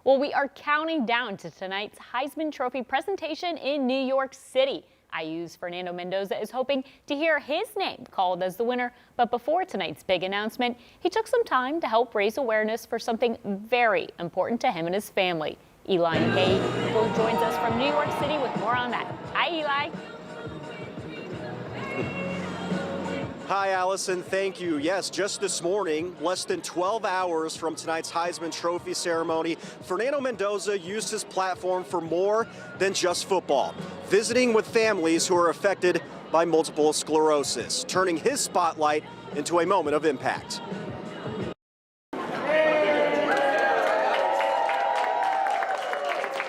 Well, we are counting down to tonight's Heisman Trophy presentation in New York City. IU's Fernando Mendoza is hoping to hear his name called as the winner, but before tonight's big announcement, he took some time to help raise awareness for something very important to him and his family. Eli joins us from New York City with more on that. Hi, Eli. Hi, Allison. Thank you. Yes, just this morning, less than 12 hours from tonight's Heisman Trophy ceremony, Fernando Mendoza used his platform for more than just football, visiting with families who are affected by multiple sclerosis, turning his spotlight into a moment of impact.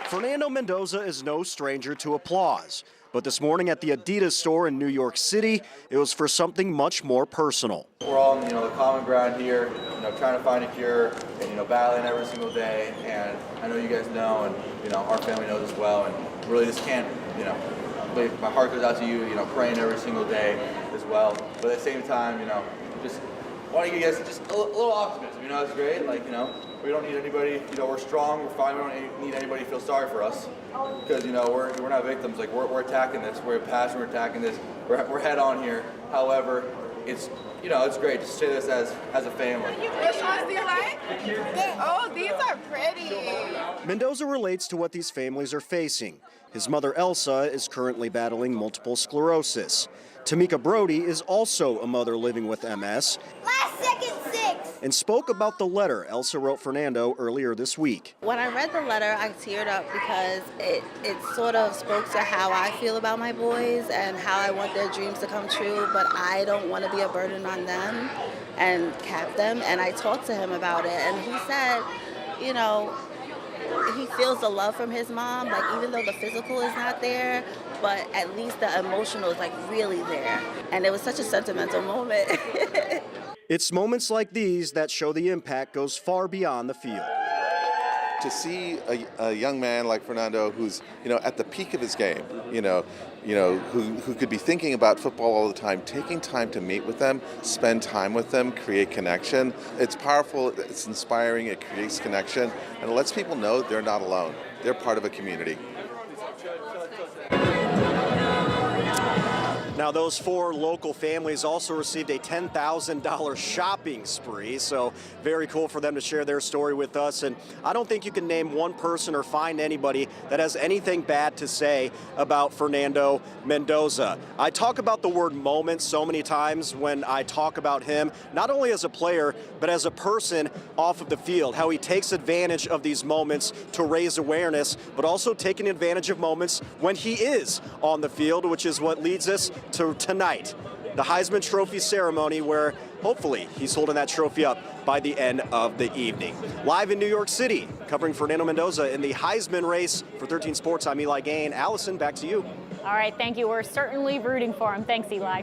Fernando Mendoza is no stranger to applause, but this morning at the Adidas store in New York City, it was for something much more personal. We're all on, the common ground here, trying to find a cure and, battling every single day. And I know you guys know, and, our family knows as well. And really just can't, my heart goes out to you, praying every single day as well. But at the same time, just want to give you guys just a little optimism. It's great. We don't need anybody. We're strong. We're fine. We don't need anybody to feel sorry for us because we're not victims. We're attacking this. We're passionate. We're attacking this. We're head on here. However, it's it's great to say this as a family. Which ones do you like? Oh, these are pretty. Mendoza relates to what these families are facing. His mother Elsa is currently battling multiple sclerosis. Tamika Brody is also a mother living with MS. Last second 6. And spoke about the letter Elsa wrote Fernando earlier this week. When I read the letter, I teared up because it sort of spoke to how I feel about my boys and how I want their dreams to come true, but I don't want to be a burden on them and cap them. And I talked to him about it, and he said, he feels the love from his mom, even though the physical is not there, but at least the emotional is really there. And it was such a sentimental moment. It's moments like these that show the impact goes far beyond the field. To see a young man like Fernando who's, at the peak of his game, who could be thinking about football all the time, taking time to meet with them, spend time with them, create connection. It's powerful, it's inspiring, it creates connection, and it lets people know they're not alone. They're part of a community. Now, those 4 local families also received a $10,000 shopping spree, so very cool for them to share their story with us. And I don't think you can name one person or find anybody that has anything bad to say about Fernando Mendoza. I talk about the word moment so many times when I talk about him, not only as a player, but as a person off of the field, how he takes advantage of these moments to raise awareness, but also taking advantage of moments when he is on the field, which is what leads us to tonight, the Heisman Trophy ceremony, where hopefully he's holding that trophy up by the end of the evening. Live in New York City, covering Fernando Mendoza in the Heisman race for 13 Sports, I'm Eli Gain. Allison, back to you. All right, thank you. We're certainly rooting for him. Thanks, Eli.